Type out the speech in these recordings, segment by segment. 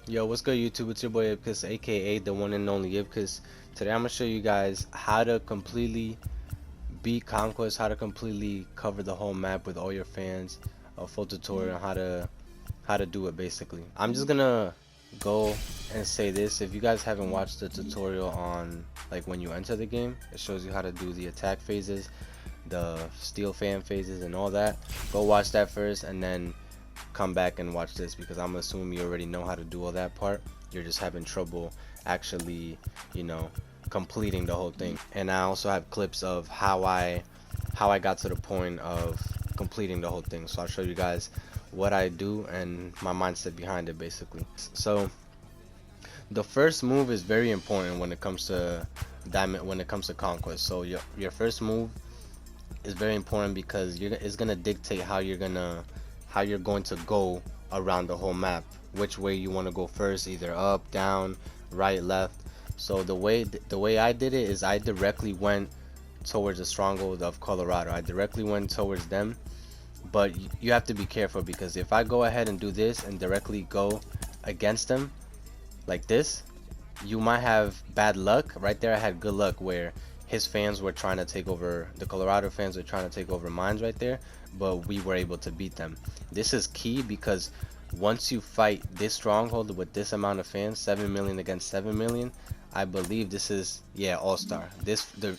Yo, what's good YouTube? It's your boy Ibkis, aka the one and only Ibkis. Today I'm gonna show you guys how to completely beat Conquest, how to completely cover the whole map with all your fans, a full tutorial on how to do it basically. I'm just gonna go and say this. If you guys haven't watched the tutorial on like when you enter the game, it shows you how to do the attack phases, the steel fan phases and all that. Go watch that first and then come back and watch this, because I'm assuming you already know how to do all that part. You're just having trouble actually, you know, completing the whole thing. And I also have clips of how I got to the point of completing the whole thing. So I'll show you guys what I do and my mindset behind it basically. So the first move is very important when it comes to conquest. So your first move is very important because it's gonna dictate how you're going to go around the whole map, which way you want to go first, either up, down, right, left. So the way I did it is I directly went towards the Stronghold of Colorado. I directly went towards them, but you have to be careful, because if I go ahead and do this and directly go against them like this, you might have bad luck. Right there I had good luck where his fans were trying to take over, the Colorado fans were trying to take over mines right there, but we were able to beat them. This is key because once you fight this stronghold with this amount of fans, 7 million against 7 million, I believe this is, yeah, all-star.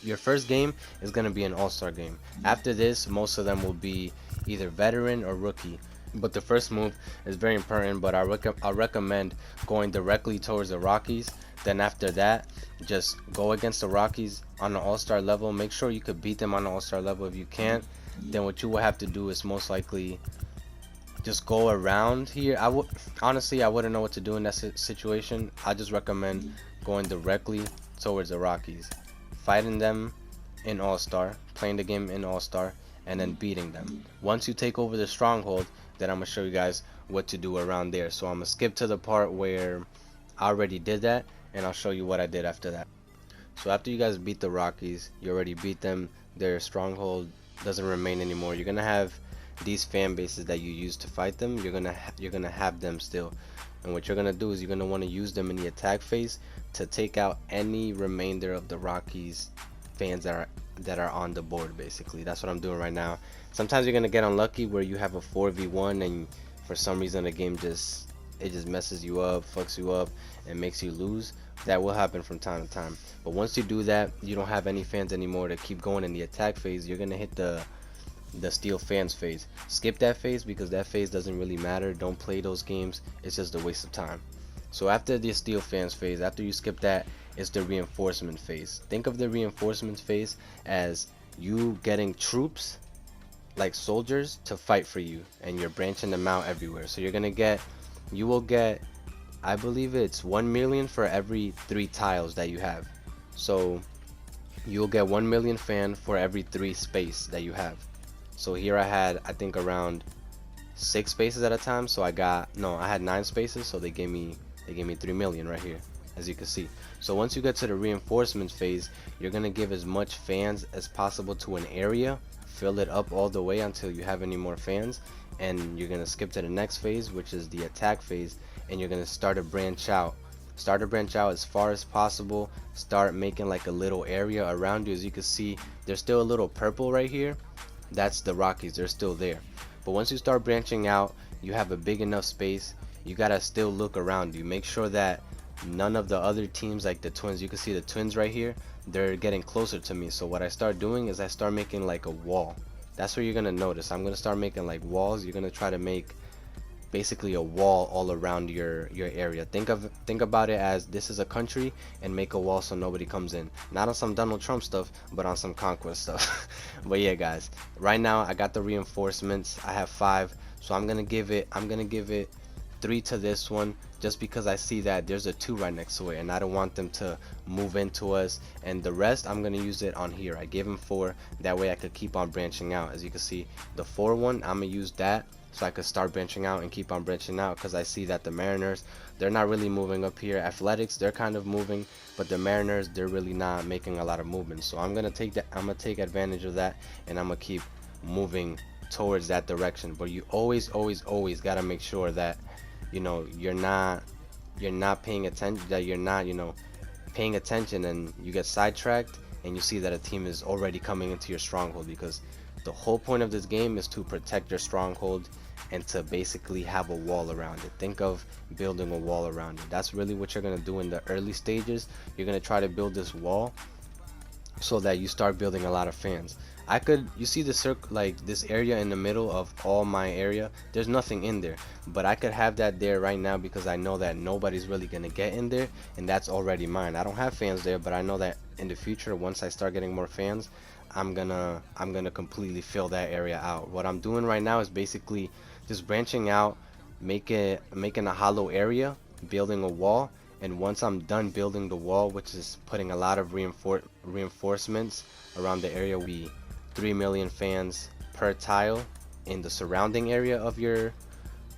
Your first game is going to be an all-star game. After this, most of them will be either veteran or rookie. But the first move is very important, but I recommend going directly towards the Rockies. Then after that, just go against the Rockies on the all-star level. Make sure you could beat them on the all-star level. If you can't, then what you will have to do is most likely just go around here. Honestly, I wouldn't know what to do in that situation. I just recommend going directly towards the Rockies, fighting them in all-star, playing the game in all-star, and then beating them. Once you take over the stronghold, then I'm gonna show you guys what to do around there. So I'm gonna skip to the part where I already did that, and I'll show you what I did after that. So after you guys beat the Rockies, you already beat them, their stronghold doesn't remain anymore. You're gonna have these fan bases that you used to fight them. You're gonna have them still, and what you're gonna do is you're gonna want to use them in the attack phase to take out any remainder of the Rockies fans that are on the board. Basically, that's what I'm doing right now. Sometimes you're gonna get unlucky where you have a 4v1 and for some reason the game just messes you up, fucks you up, and makes you lose. That will happen from time to time. But once you do that, you don't have any fans anymore to keep going in the attack phase. You're gonna hit the steal fans phase. Skip that phase because that phase doesn't really matter. Don't play those games. It's just a waste of time. So after the steel fans phase, after you skip that, it's the reinforcement phase. Think of the reinforcement phase as you getting troops like soldiers to fight for you, and you're branching them out everywhere. So you will get, I believe it's 1 million for every 3 tiles that you have. So you'll get 1 million fan for every 3 space that you have. So here I had, I think, around 6 spaces at a time. So I had 9 spaces, so they gave me 3 million right here, as you can see. So once you get to the reinforcement phase, you're gonna give as much fans as possible to an area, fill it up all the way until you have any more fans, and you're gonna skip to the next phase, which is the attack phase, and you're gonna start to branch out as far as possible. Start making like a little area around you. As you can see, there's still a little purple right here. That's the Rockies, they're still there. But once you start branching out, you have a big enough space. You gotta still look around you. Make sure that none of the other teams, like the Twins, you can see the Twins right here, they're getting closer to me. So what I start doing is I start making like a wall. That's what you're gonna notice. I'm gonna start making like walls. You're gonna try to make basically a wall all around your area. Think about it as this is a country, and make a wall so nobody comes in. Not on some Donald Trump stuff, but on some conquest stuff. But yeah, guys, right now I got the reinforcements. I have 5, so I'm gonna give it 3 to this one, just because I see that there's a 2 right next to it, and I don't want them to move into us. And the rest I'm gonna use it on here. I gave him 4, that way I could keep on branching out. As you can see, the 4 one, I'm gonna use that so I could start branching out and keep on branching out, because I see that the Mariners, they're not really moving up here. Athletics, they're kind of moving, but the Mariners, they're really not making a lot of movement. So I'm gonna take advantage of that, and I'm gonna keep moving towards that direction. But you always gotta make sure that, you know, you're not you're not paying attention, that you're not, you know, paying attention, and you get sidetracked and you see that a team is already coming into your stronghold, because the whole point of this game is to protect your stronghold and to basically have a wall around it. Think of building a wall around it. That's really what you're going to do in the early stages. You're going to try to build this wall so that you start building a lot of fans. You see the circle, like this area in the middle of all my area, there's nothing in there, but I could have that there right now because I know that nobody's really gonna get in there, and that's already mine. I don't have fans there, but I know that in the future, once I start getting more fans, I'm gonna completely fill that area out. What I'm doing right now is basically just branching out, making a hollow area, building a wall, and once I'm done building the wall, which is putting a lot of reinforcements around the area, will be 3 million fans per tile in the surrounding area of your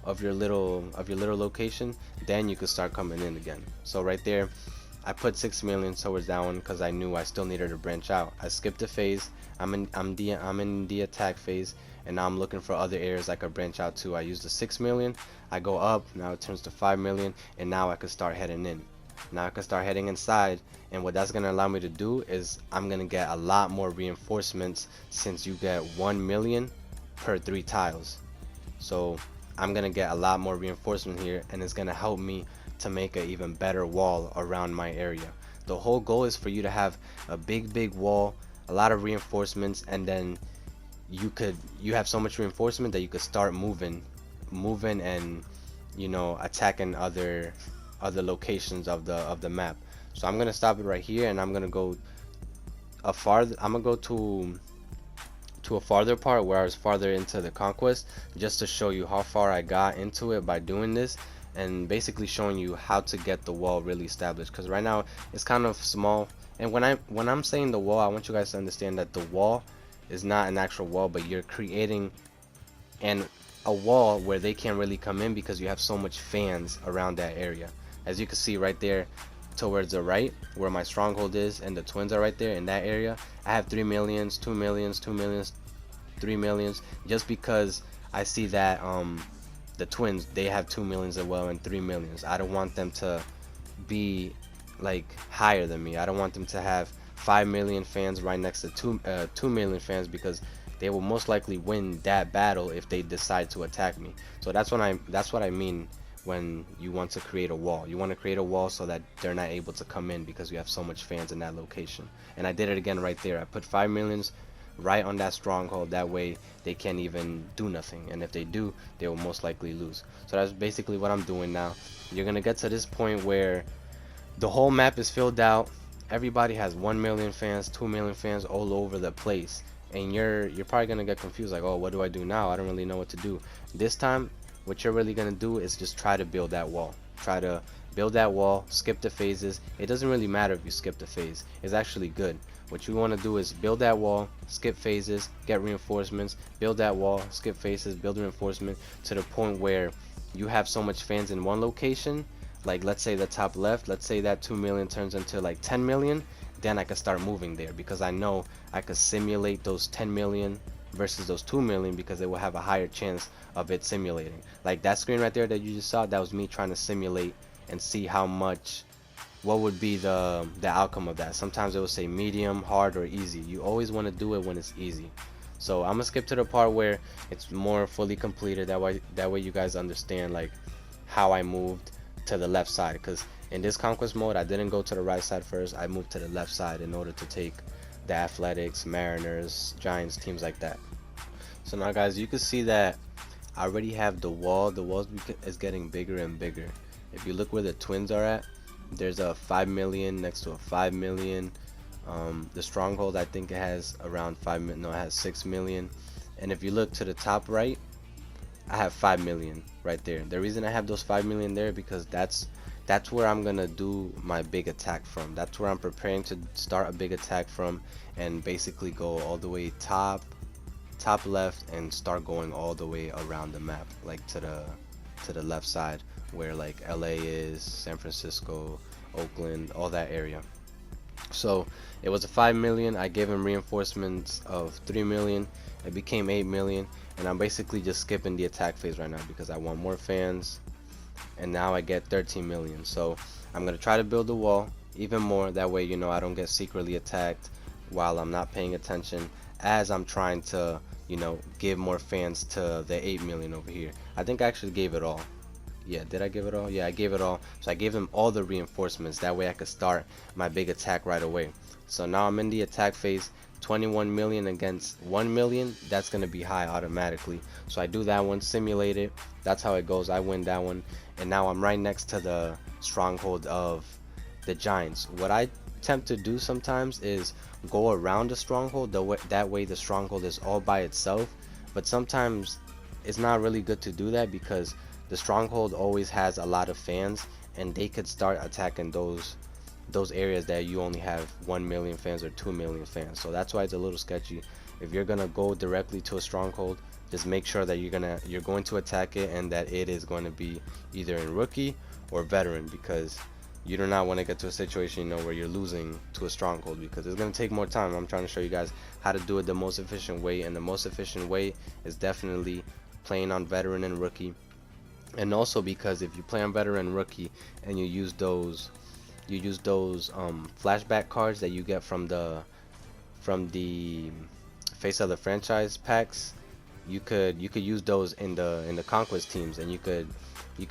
little location. Then you could start coming in again. So right there, I put 6 million towards that one because I knew I still needed to branch out. I skipped a phase. I'm in the attack phase, and now I'm looking for other areas I could branch out to. I used the 6 million. I go up. Now it turns to 5 million, and now I could start heading in. Now I can start heading inside, and what that's going to allow me to do is I'm going to get a lot more reinforcements, since you get 1 million per 3 tiles. So I'm going to get a lot more reinforcement here, and it's going to help me to make an even better wall around my area. The whole goal is for you to have a big wall, a lot of reinforcements, and then you have so much reinforcement that you could start moving and, you know, attacking other locations of the map. So I'm gonna stop it right here, and I'm gonna go to a farther part where I was farther into the conquest, just to show you how far I got into it by doing this, and basically showing you how to get the wall really established, because right now it's kind of small. And when I'm saying the wall, I want you guys to understand that the wall is not an actual wall, but you're creating a wall where they can't really come in because you have so much fans around that area. As you can see right there towards the right, where my stronghold is, and the twins are right there in that area, I have 3 millions, 2 millions, 2 millions, 3 millions, just because I see that the twins, they have 2 millions as well, and 3 millions. I don't want them to be like higher than me. I don't want them to have 5 million fans right next to 2 million fans, because they will most likely win that battle if they decide to attack me. So that's what I mean when you want to create a wall. You want to create a wall so that they're not able to come in because you have so much fans in that location. And I did it again right there. I put 5 millions right on that stronghold. That way they can't even do nothing, and if they do, they will most likely lose. So that's basically what I'm doing now. You're gonna get to this point where the whole map is filled out. Everybody has 1 million fans, 2 million fans all over the place, and you're probably gonna get confused, like, oh, what do I do now? I don't really know what to do. This time, what you're really gonna do is just try to build that wall. Try to build that wall, skip the phases. It doesn't really matter if you skip the phase. It's actually good. What you want to do is build that wall, skip phases, get reinforcements, build that wall, skip phases, build reinforcement, to the point where you have so much fans in one location, like let's say the top left, let's say that 2 million turns into like 10 million, then I can start moving there, because I know I could simulate those 10 million versus those 2 million, because it will have a higher chance of it simulating. Like that screen right there that you just saw, that was me trying to simulate and see what would be the outcome of that. Sometimes it will say medium, hard, or easy. You always want to do it when it's easy. So I'm gonna skip to the part where it's more fully completed. That way you guys understand like how I moved to the left side, because in this conquest mode I didn't go to the right side first. I moved to the left side in order to take the Athletics, Mariners, Giants, teams like that. So now guys, you can see that I already have the wall. The wall is getting bigger and bigger. If you look where the twins are at, there's a 5 million next to a 5 million. The stronghold, I think it has around 5 million. No, it has 6 million. And if you look to the top right, I have 5 million right there. The reason I have those 5 million there, because that's where I'm gonna do my big attack from. That's where I'm preparing to start a big attack from, and basically go all the way top left and start going all the way around the map, like to the left side, where like LA is, San Francisco, Oakland, all that area. So it was a 5 million. I gave him reinforcements of 3 million. It became 8 million, and I'm basically just skipping the attack phase right now because I want more fans. and now I get 13 million. So I'm gonna try to build the wall even more, that way I don't get secretly attacked while I'm not paying attention, as I'm trying to give more fans to the 8 million over here. I think I actually gave it all. Yeah, did I give it all? Yeah, I gave it all. So I gave them all the reinforcements, that way I could start my big attack right away. So now I'm in the attack phase. 21 million against 1 million, that's gonna be high automatically. So I do that one, simulate it, that's how it goes. I win that one, and now I'm right next to the stronghold of the Giants. What I attempt to do sometimes is go around the stronghold, that way the stronghold is all by itself. But sometimes it's not really good to do that, because the stronghold always has a lot of fans, and they could start attacking those areas that you only have 1 million fans or 2 million fans. So that's why it's a little sketchy. If you're gonna go directly to a stronghold, just make sure that you're going to attack it, and that it is going to be either in rookie or veteran, because you do not want to get to a situation where you're losing to a stronghold, because it's going to take more time. I'm trying to show you guys how to do it the most efficient way, and the most efficient way is definitely playing on veteran and rookie. And also, because if you play on veteran and rookie and you use those flashback cards that you get from the face of the franchise packs, you could use those in the conquest teams, and you could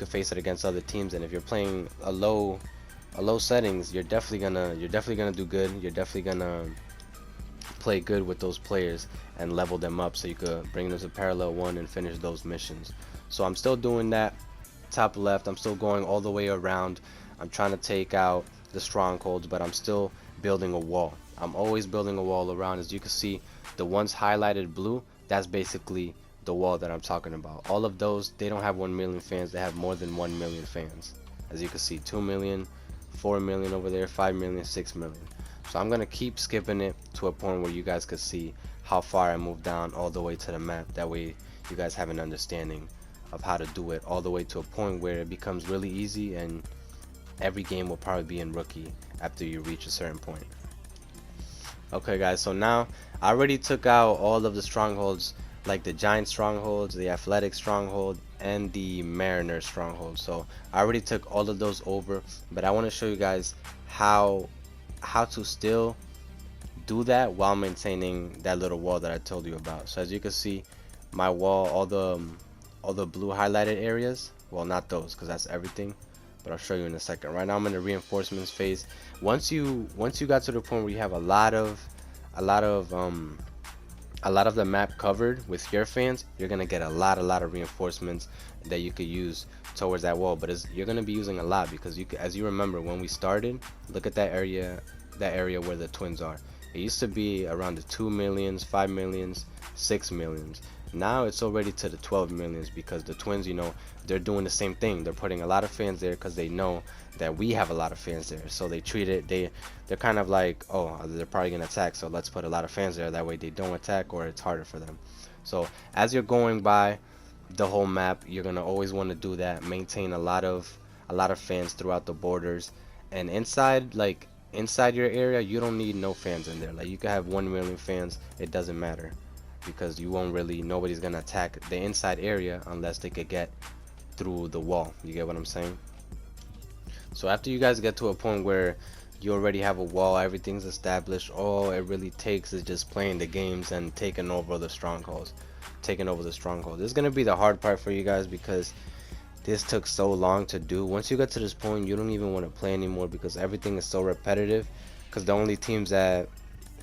face it against other teams. And if you're playing a low settings, you're definitely gonna do good. You're definitely gonna play good with those players and level them up, so you could bring them to parallel 1 and finish those missions. So I'm still doing that. Top left, I'm still going all the way around. I'm trying to take out the strongholds, but I'm still building a wall. I'm always building a wall around. As you can see, the ones highlighted blue, that's basically the wall that I'm talking about. All of those, they don't have 1 million fans, they have more than 1 million fans. As you can see, 2 million, 4 million over there, 5 million, 6 million. So I'm gonna keep skipping it to a point where you guys could see how far I move down all the way to the map. That way you guys have an understanding of how to do it, all the way to a point where it becomes really easy, and every game will probably be in rookie after you reach a certain point. Okay guys, so now I already took out all of the strongholds, like the Giant strongholds, the Athletic stronghold, and the Mariner stronghold. So I already took all of those over, but I want to show you guys how to still do that while maintaining that little wall that I told you about. So as you can see, my wall, all the blue highlighted areas, well, not those, because that's everything, but I'll show you in a second. Right now I'm in the reinforcements phase. Once you got to the point where you have a lot of the map covered with your fans, you're gonna get a lot of reinforcements that you could use towards that wall. But you're gonna be using a lot, because as you remember when we started, look at that area where the twins are. It used to be around the 2 millions, 5 millions, 6 millions. Now it's already to the 12 millions, because the twins, they're doing the same thing. They're putting a lot of fans there because they know that we have a lot of fans there. So they treat it, they're kind of like, oh, they're probably gonna attack, so let's put a lot of fans there, that way they don't attack, or it's harder for them. So as you're going by the whole map, you're gonna always want to do that. Maintain a lot of fans throughout the borders, and inside your area, you don't need no fans in there. Like, you could have 1 million fans, it doesn't matter, because nobody's gonna attack the inside area unless they could get through the wall. You get what I'm saying? So after you guys get to a point where you already have a wall, everything's established, all it really takes is just playing the games and taking over the strongholds. This is gonna be the hard part for you guys, because this took so long to do. Once you get to this point, you don't even want to play anymore, because everything is so repetitive. Because the only teams that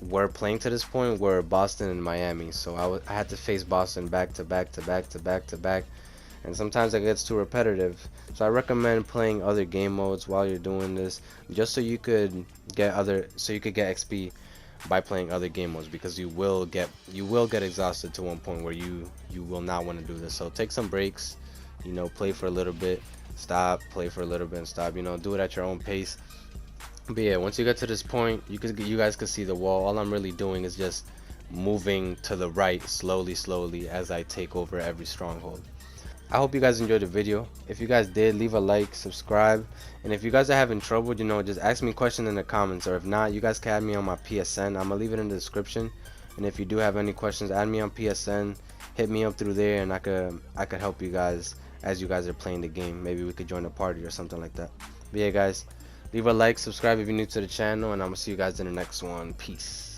were playing to this point were Boston and Miami. So I had to face Boston back to back to back to back to back, and sometimes it gets too repetitive. So I recommend playing other game modes while you're doing this, just so you could get XP by playing other game modes, because you will get exhausted to one point where you will not want to do this. So take some breaks, play for a little bit, stop, play for a little bit, and stop. Do it at your own pace. But yeah, once you get to this point, you guys can see the wall. All I'm really doing is just moving to the right slowly as I take over every stronghold. I hope you guys enjoyed the video. If you guys did, leave a like, subscribe, and if you guys are having trouble, just ask me questions in the comments, or if not, you guys can add me on my PSN. I'm gonna leave it in the description, and if you do have any questions, add me on PSN, hit me up through there, and I could help you guys as you guys are playing the game. Maybe we could join a party or something like that. But yeah, guys, leave a like, subscribe if you're new to the channel, and I'm gonna see you guys in the next one. Peace.